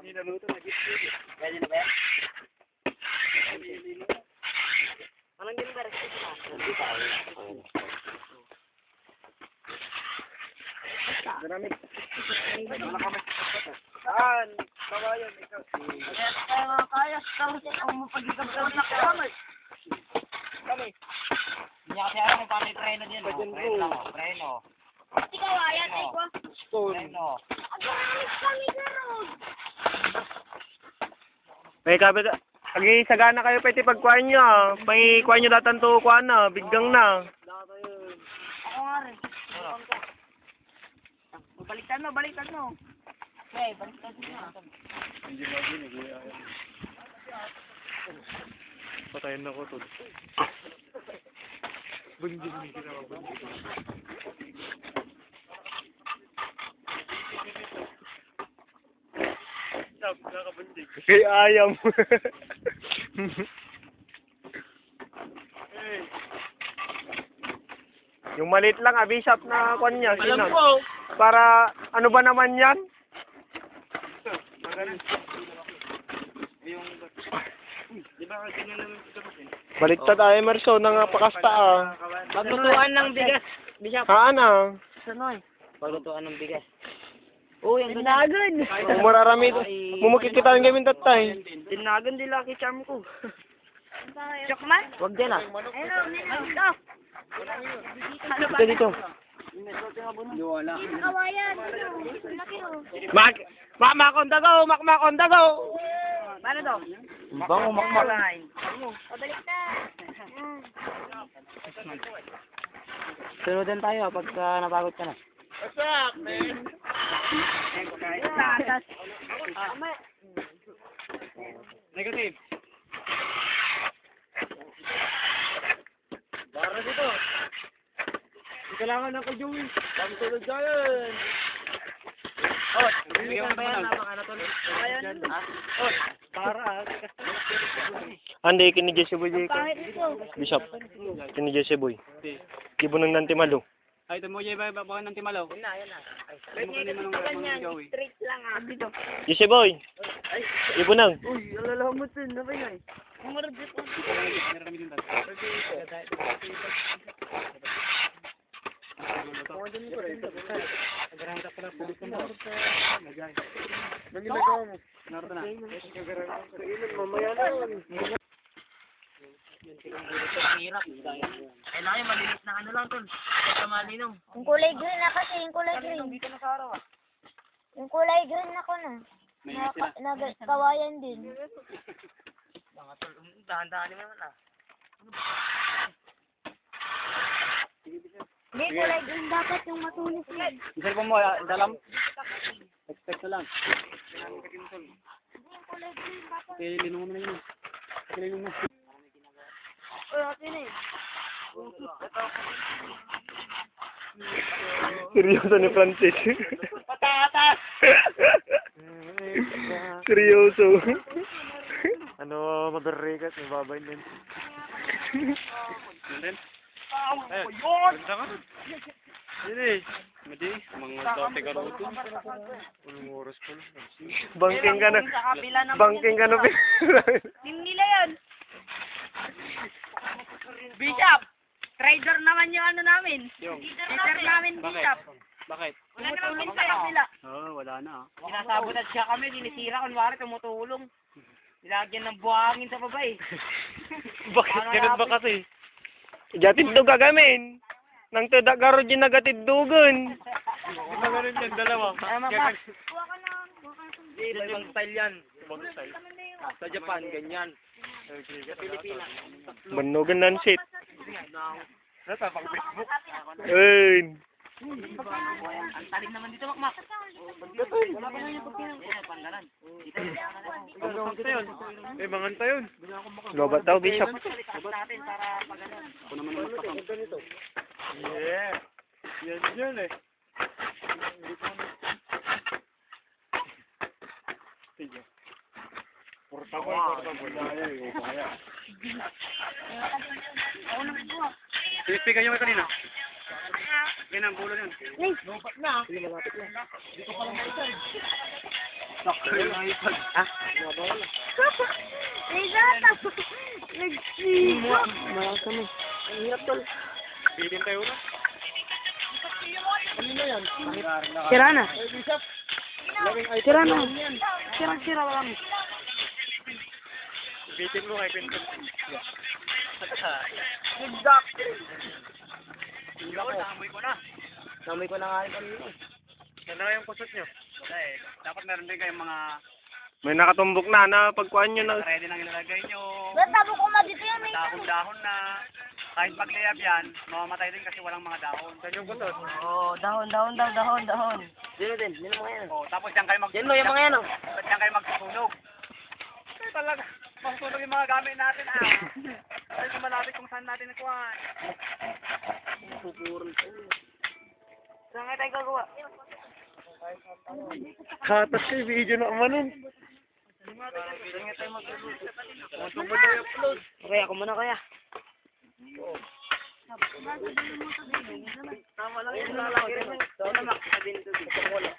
Nilaluto na gitna. Pwede na ba yan? Anong ginbar? Marami. Saan? Kawayan, ikaw. Kaya, tapos ang mapagigabal na kami. Kami. Hindi kasi alam kung paano yung preno din. Preno. Pati kawayan, ay ko. Preno. Kami garod. May kabit. Lagi sagana kayo pwede pagkuhan nyo. May kuhan nyo datanto kuhan na. Biggang na. Ako nga rin. Baliktad mo. Okay, baliktad mo. Hindi ba din, patayin na ko to. Bundig hindi na mabundig. Stop, nakabundig. Kay ayam. Yung maliit lang, Bishop na kwan niya. Alam ko. Para, ano ba naman yan? Di ba kasi nyo naman ito kasi? Baliktad ay Emerson, pakasta ah. Paglutuan ng bigas. Bishop. Haan ah. Sanoy. Paglutuan ng bigas. Uy, ang Tinagan. Kung mararami, mumukikitaan kami tatay. Tinagan din laki charm ko. Chokman? Wag din ah. Hello, ito. Dito, dito. Wala. Kawayan. Laki oh. Makondagaw, makondagaw. Paano to? Bango makmak. Pabaliktad. Sunudan tayo pagka napagod ka na. What's up, man? Tatas. Negative. Para dito. Kailangan ako, Joey. Kami tulad dyan. Oh, bigyan mo ba yan? Napaka na tuloy. Oh, para. Andi, kinigyan si Boy. Pangit ito. Bishop. Kinigyan si Boy. Ibo ng nantimalo. Ay, ito mo yung baka ng timalaw. Yan na. Ba't nga kasi ganyan? Straight lang ah. Dito. Jesse Boy. Ibo nang. Uy, alala mo din. Nabay nga eh. Umarap dito. Meron kami din tayo. Nangilagaw mo. Naroto na. Mamaya na. Hirap. Kailangan yung malinis na ano lang tol. Sa malinom. Yung kulay green na kasi, yung kulay green. Dito na sa araw ah. Yung kulay green ako na. Kawayan din. Mga tol, dahan-dahan naman ah. Hindi, kulay green dapat yung matulis yun. Isal pa mo, dalam. Expect na lang. Hindi, yung kulay green dapat. Okay, linom mo na yun. Linom mo. Uy, atin eh. Seryoso ni Francis. Patatas! Seryoso. Ano, madarregat, may babay din. Ayun! Ganda ka? Yun eh. Madi, mga dati ka roto. Anong oras pa lang? Bangking ka na. Bangking ka na. Team nila yun. Bishop! Trader naman yung ano namin. Trader namin, Bishop. Bakit? Wala naman pinsayak nila. Oo, wala na ah. Sinasabotad siya kami, dinisira kunwari tumutulong. Nilagyan ng buhangin sa baba eh. Bakit ganun ba kasi? Gatid do gagamin. Nang tada garo din nagatid dugon. Di ba ganun yan, dalawa? Tama ba? Buha ka na. Ibang style yan. Ibang style. Sa Japan, ganyan. Sa Pilipinas. Manugan nan sit. Nasa pang Facebook. Ayun. Ang talim naman dito, Makmak. Wala pa na yung pagkain. Pandaran. Manganta yun. Eh, manganta yun. Lobat daw, Bishop. Natin para pag-ano. Ako naman ang magpapang. Yeah. Yan yun eh. Sige. Portable. Ako naman buha. Pipigan nyo kayo kanina. Yan ang bulo yun. Lobat na. Dito pa lang Sakto yung iPad. Ah? Mahal kami. Ang hirap tol. Bilin tayo na. Ano na yan? Sira na. Ay, Bishop. Laming iPad Sira na. lang yan. Sira lang. Bitin mo kay Pinto. Good luck. Naamoy ko na. Namoy ko na nga yung kanina. Yan na yung kusot nyo. Dapat meron din kayong mga May nakatumbok na pagkuhan nyo na. ready lang ilalagay nyo. Tabo ko nga dito yan eh. Dahon-dahon na. Kahit pag-layab yan, mamamatay din kasi walang mga dahon. Saan yung kusot? Oo, dahon. Sino din? Sino mga yan? Oh, tapos diyan kayo Yan mo, yung mga yan oh. Diyan kayo magsusunog. Ay, talaga. Masusunog yung mga gamit natin Ay, kung malapit kung saan natin nakuha. Pupurol ko. Saan nga tayo gagawa? Katas kayo, video na amanin. Saan nga tayo mag-upload? Okay, ako muna kaya. Tama lang yung lalaki rin. Tama lang, sabihin ito dito. Wala.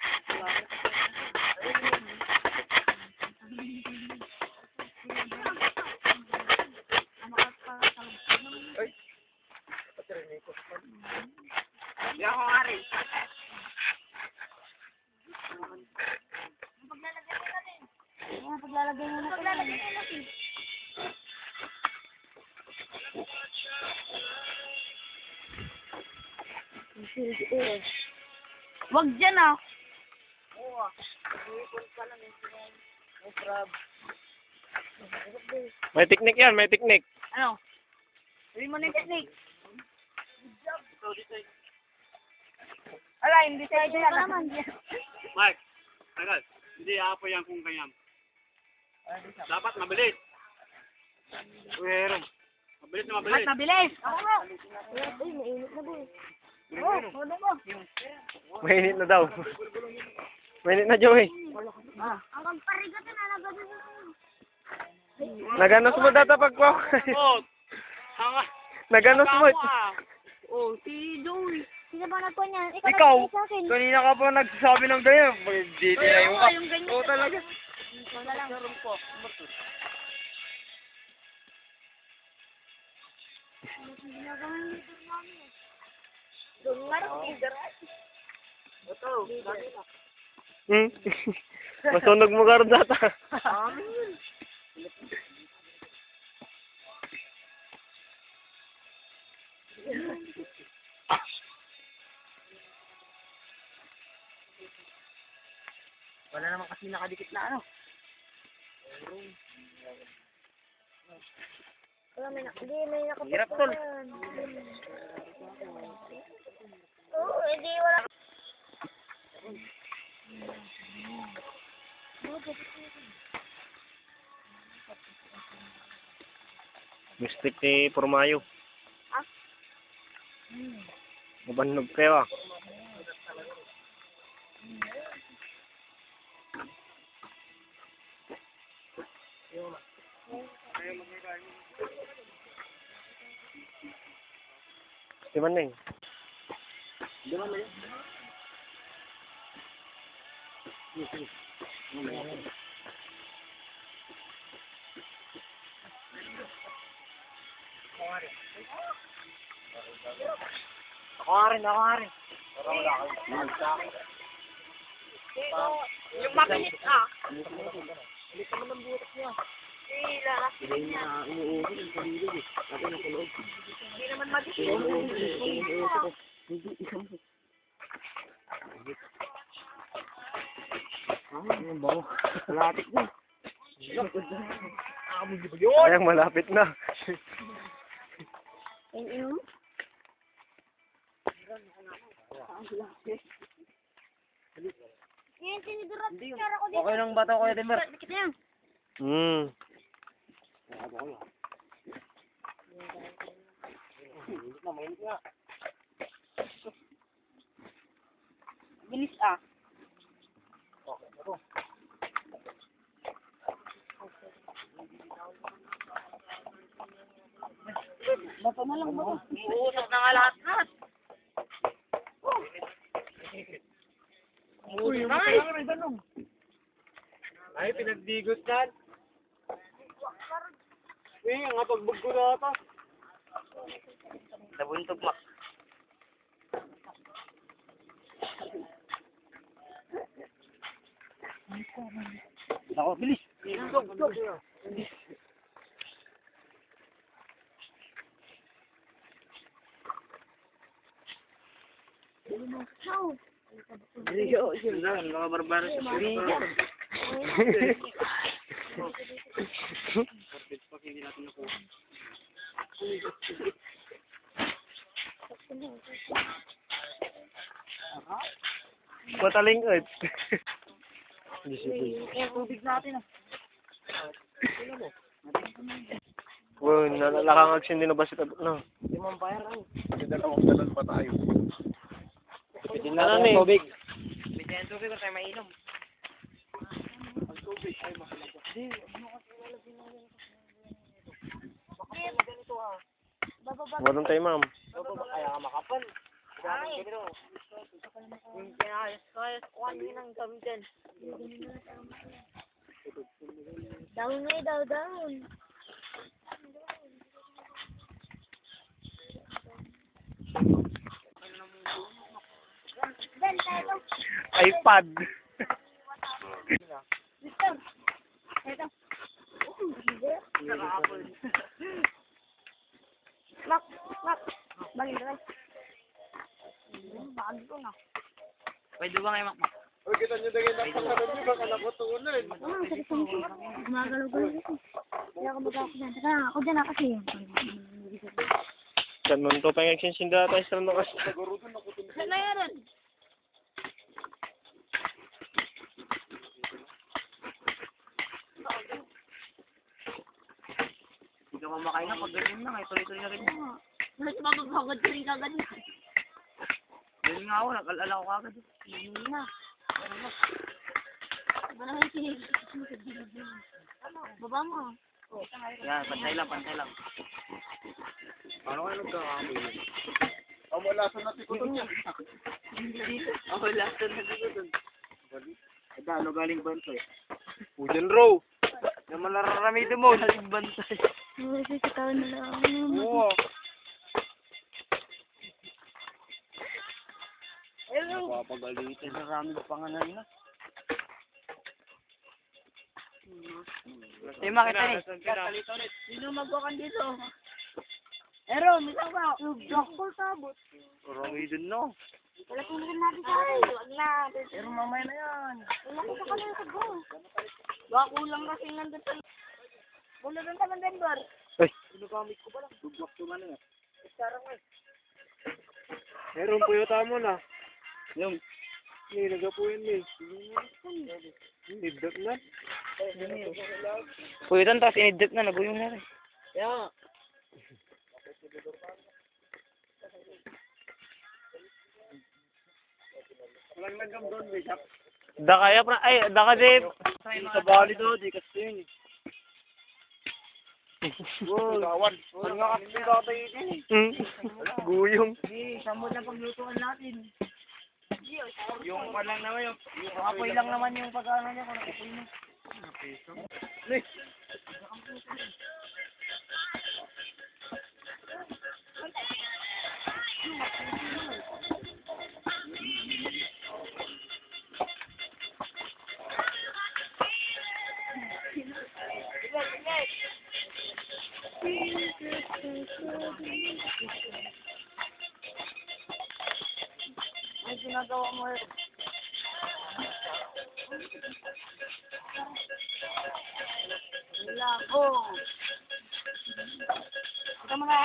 Hindi ako nga rin. Paglalagay mo natin. Wag dyan ah. May teknik yan, may teknik. Ano? Hindi mo na yung technique. Ala, hindi tayo dyan naman. Mike, tagal. Hindi aapoy yan kung ganyan. Dapat mabilis. Meron. Mabilis na At mabilis. mabilis. Ako nga. Ay, mainit na boy. Oh, ano mo? Mainit na daw. Mainit na, Joey. Ang pagparigat na nagagawin. Naganos mo data pagpo. Oh, hanga. Naganos mo. Oh, si Joey. Sino ba nagpo niyan? Ikaw, nagpo sa akin. kanina ka pa nagsasabi ng ganyan. Dito na yung ka. Yung ganyan. Oo, talaga. Wala lang. Doon nga rin, leader. Ito, lagi na. Hmm? Masunog mo karon data. Amin. Wala naman kasi nakadikit na ano. Wala, may nakapit. Hirap tol. Oo, hindi wala. Mistik ni Pormayo. Ah? Mabanog kayo ah. Di man na Di ba yun? Ako nga rin. Yung mabilis ah. Ulit naman ang butas niya. Hindi Hindi na umuuwi yung pamilya eh. Ako na kulog. naman mabilis. Hindi, isang mo. Ano ba? Malapit na. Sayang malapit na. Ayun. Yan, sinidurat. Kaya ako dito. Okay lang ba ito, Kuya Timber? Dikit na yan. Hmm. Mainit nga. Bilis ah. Bata na lang ba? Uusok na nga lahat. Uy, Uusok na nga. Ay, pinagdigot yan. Ang kapagbog ko na ata. Nabuntog, Mak. Ako, bilis. How? Rio, yun lang. Mga barbaro sa Rio. Mataling earth. Yung tubig natin ah. Wow, nakakagsin din na ba si Tabot, no? Limang bayar ako. Pwede na rin. Tubig. Bigyan ng tubig ko tayo mainom. Bababa. Walang tayo, ma'am. Kaya ka makapal. Ay. Yung pinakayas-kayas ko kanina ng kami dyan. Down na down. Ben, tayo. iPad. Dito. Ito. Mak, mak. Balik na. Bakal ko na. Pwede ba ngayon, Mak? Uy, kita nyo dagay na pasaran nyo, baka nakutunan. Sakit ang ito. Gumagalaw-galaw ito. Kaya ako mag-ako dyan. Teka, ako dyan na kasi. Ganun to, pang nagsinsinda tayo sa mga kasta. Saan na yan? Hindi ka mamakain na pag ganyan na. Tuloy-tuloy na rin. Bakit mapapagod ka rin kagad na? Ganyan nga ako. Nag-alala ko kagad. Hindi na. Marami sinig. Ano? Baba mo. Yan, pantay lang, pantay lang. Ano kayo nagkakamoy yun? Ang wala sa natikutan niya. Ako last na dito. Dalo galing bantay. Pujan row. Naman nararamito mo. Galing bantay. Kasi sa taon na lang. Oo. Papagalitin. Maraming panganan na. Hey, makita ni. Sino magwakan dito? Ero, misang ba? Doktor sabot. Orang idun no. Wala tulugan natin sa akin. Huwag na. Pero mamaya na yan. Wala ko sa kanila sa go. Baka kulang kasi nandun sa... Wala doon sa Mandendor. Ay, Sinugamit ko pala. Bugwak ko man na. meron po yung tamo na. Yung. Hindi, nagapuin eh. Nidot na. Puwitan tapos inidip na. Naguyong na rin. Yeah. Walang nagam doon, Bishop. Dakaya pra, ay, daka Sa bali doon, di kasi yun eh. Wow. Ano nga kasi tatay din eh. Guyong. Hindi, samod na paglutuan natin. Yung walang naman yung apoy lang naman yung pag-ano niya kung apoy mo. Ay, ginagawa mo. Wala ko. Ito mga...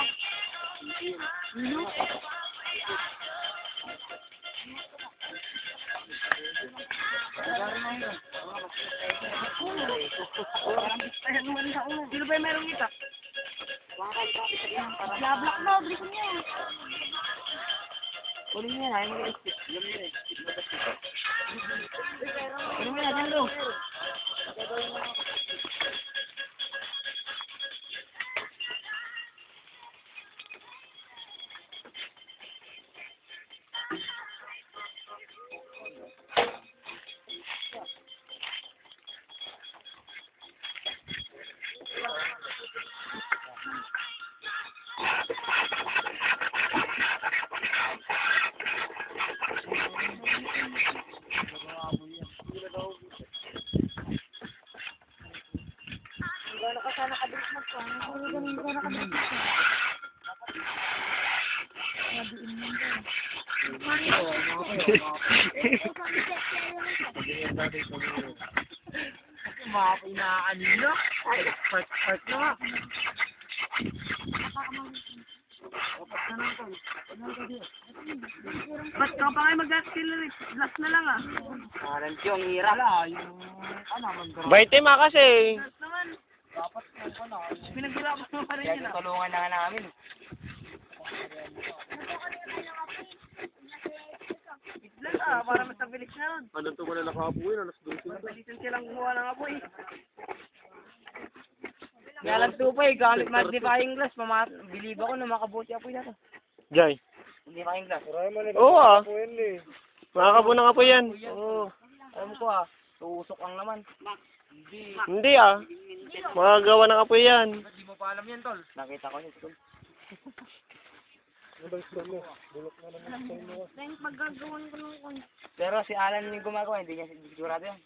Sino ba yung merong kita? Blablak na, bilis niya. Kunin mo yan, ayaw mo i-stick. Kunin mo yan, dyan lo. Gano'n ka sana kabilis magkuhan. Gano'n ka kabilis magkuhan. Nabiin mo dyan. Mga pinaakanino. Part na nga. Ba't ka pa kayo mag-skill last na lang ah. Parang yung hirap. Baitim kasi. Last naman. Pinaghirapan mo pa rin Kaya yun ah. tutulungan na nga namin. Bigla ah, para mas mabilis na ron. Anong to wala nakabuhin? Alas 12 na. Mabilisan silang gumawa ng apoy. Kaya lang tupay, gamit magnifying glass. Believe ako na makabuti apoy na to. Jai. Magnifying glass. Oo ah. Makakabuo na nga po yan. Oo. Alam ko ah. Tuusok lang naman. Hindi ah. Makagawa ng apoy yan. Hindi mo pa alam yan, tol. Nakita ko yun, tol. Then, magagawan ko nung Pero si Alan yung gumagawa, hindi niya sigurado yan.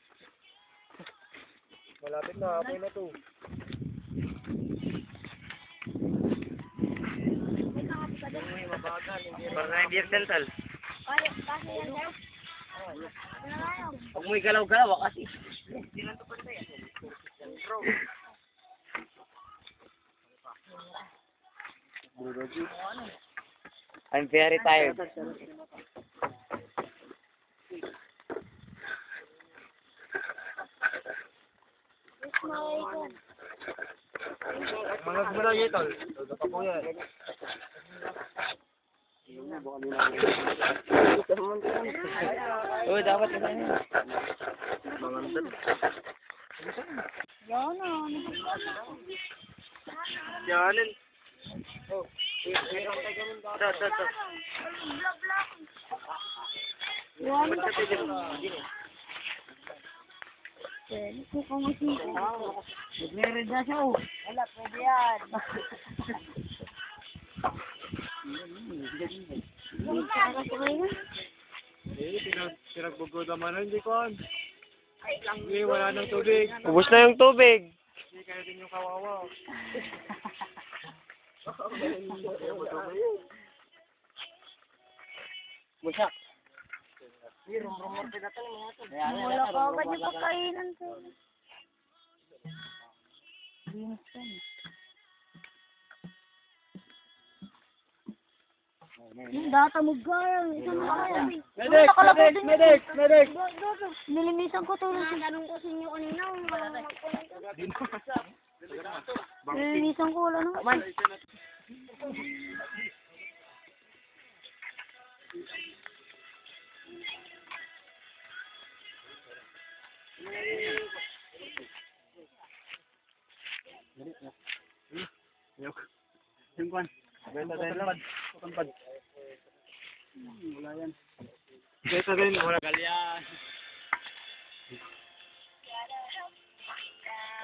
Malapit na, apoy na to. Baka hindi yung sental. Ay, kasi yan, sir. Ano na yun? Huwag mo igalaw-galaw kasi. I'm very tired. It's my God. Mga gumalaw yun, tol. Dapat po yan. Oo, dapat isa yun. Yan ah. Yanin. Yan. Pwede ko kung masiko. Nagre-red na siya, oh. Wala, pwede yan. Para ko kayo. Pinagbugod naman na, hindi ko. Hindi, wala nang tubig. Ubus na yung tubig. Hindi, kaya din yung kawawa. Busak. Wala ka agad yung pagkainan ko. Yung data mo gaya. Isang kaya. Medic! Nilimisan ko tulong sa ganun ko sa inyo kanina. Nilimisan ko wala naman. Yung kwan. Benta din. Pagkampad. Wala yan. Beta din, wala. Galyan.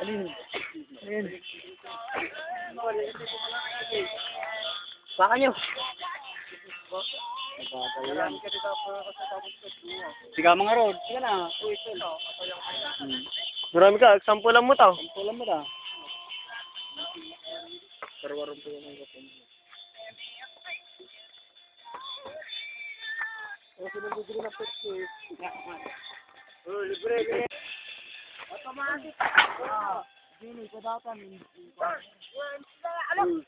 Alin? Saka nyo. Siga mga road. Sige na. Marami ka, sampulan mo to. Tulang mo ta. Parwarong po yung kapon. Libre. Automatic. Sini, kadatan. Ano?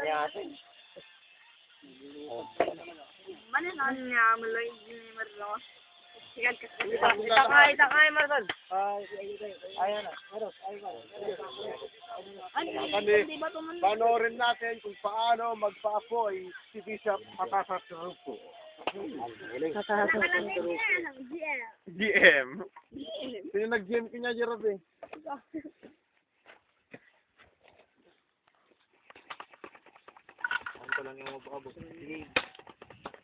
Yasin. Mana niya mulai ini marlo. Sigal ka. Itakay, Marcel. Ayan na. Di ba tuman? Panoorin natin kung paano magpa-apoy si Bishop Matasas Rupo. GM. Sino nag-GM kanya, Jerob eh?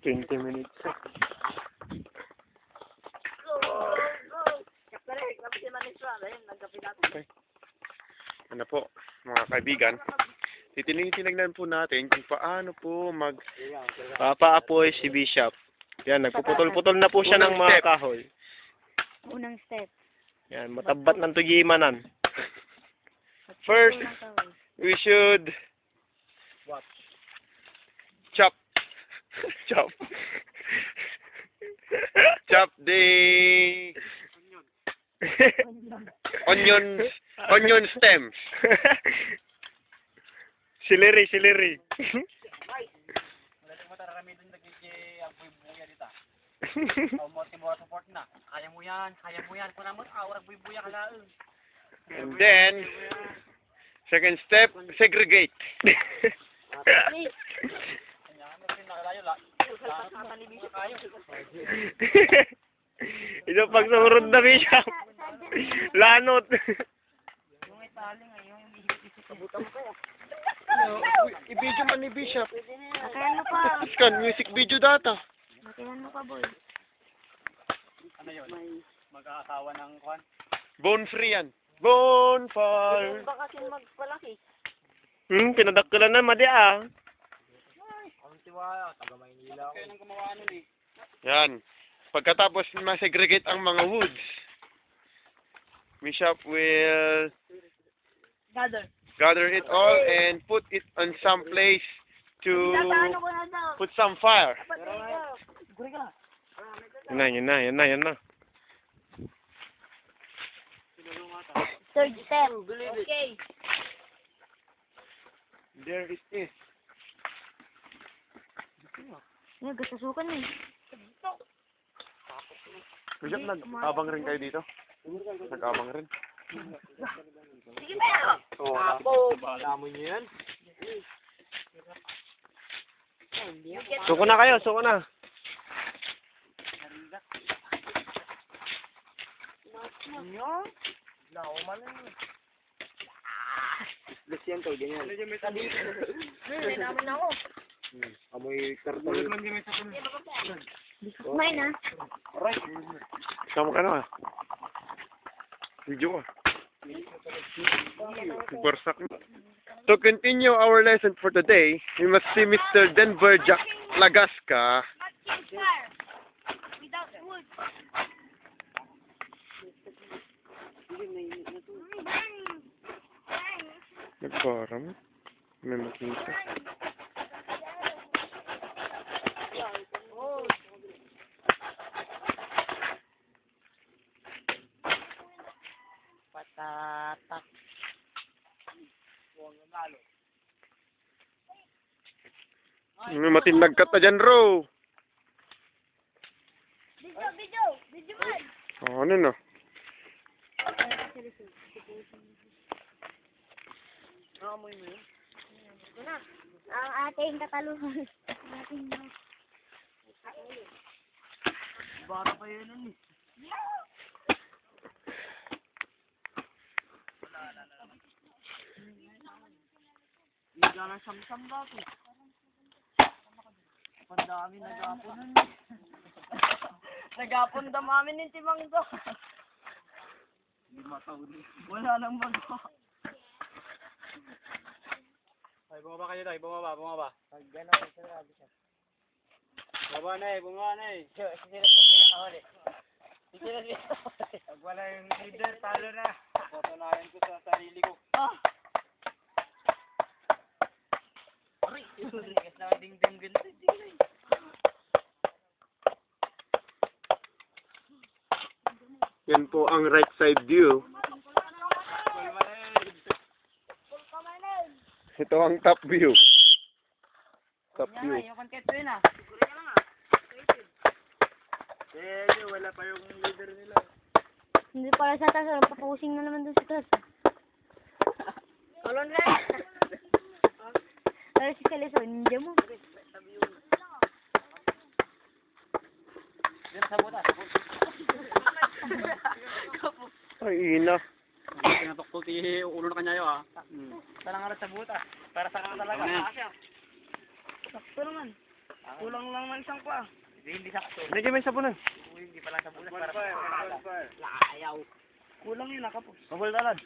20 minutes. Okay. Ano po, mga kaibigan, titingnan po natin kung paano po magpapaapoy si Bishop. Yan, nagpuputol-putol na po siya ng mga kahoy. Unang step. Yan, matabat ng tugimanan. First, we should chop. Chop. Chop the onion stems. Celery. Wala mo tararami dun nagkiki apoy buya dita. O mo timo support na. Kaya mo yan. Kuna mo awag buya ka laon. And then, second step, segregate. Ito pag sumurod na Bishop. Lanot. Yung italing ay yung ihigit-isip. Kabutan mo kayo. I-video man ni Bishop. Makayan mo pa. Scan music video data. Makayan mo pa, boy. Ano yun? Mag-aasawa ng kwan. Bone free yan. Bonfire. Ba kasi magpalaki? Pinadakkulan na madi ah. Ang tiwala, taga Maynila ako. Kayo nang gumawa nun eh. Yan. Pagkatapos ma-segregate ang mga woods, Bishop will gather it all and put it on some place to Ano ko na daw? put some fire. Guri ka. Yan na. Third step. Okay. There it is. Ngayon, gasusukan eh. Bishop, nag-abang rin kayo dito? Nag-abang rin? Sige ba? Oo. Damo niyo yan. Suko na kayo, suko na. Nyo? Nauman na yun. Lesyan to, ganyan. Hindi naman ako. Amoy karton. Kumain na. Sama ka na ah. Video ka. Barsak na. To continue our lesson for today, we must see Mr. Denver Jack Lagasca. Campfire. Without wood. Nagparang. May makita. Patatak. May matinag ka ta dyan, Ro. Video man. Oh, ano no? Naamoy mo yun? Ito na. Ang ating kataluhan. Ating Baka pa yun nun eh. Higa ng samsam dati. Pandami nag-apon nun. Nag-apon damamin yung timang to. Wala nang magawa. Ay, bumaba kayo tayo. Bumaba. Pag gano'n, sarado siya. Bumaba na eh. Pag wala yung leader, talo na. Patunayan ko sa sarili ko. Rikas na ang ding-ding ganito. Yan po ang right side view. Ito ang top view. Top view. Yung konketo yun ah. Wala pa yung leader nila. Hindi para sa taas. Papusing na naman doon sa taas. Kolon na. Pero si Caliso, ninja mo. Diyan sa butas. Ay, ina. Pinatuktok ti ulo na kanyayo ah. Talang arat sa butas. Para sa kanya talaga. Sakto naman. Kulang lang man isang pa. Hindi sakto. Medyo may sabunan. Hindi pa lang sa butas. Para sa ayaw. Kulang yun nakapos. Mabal talad.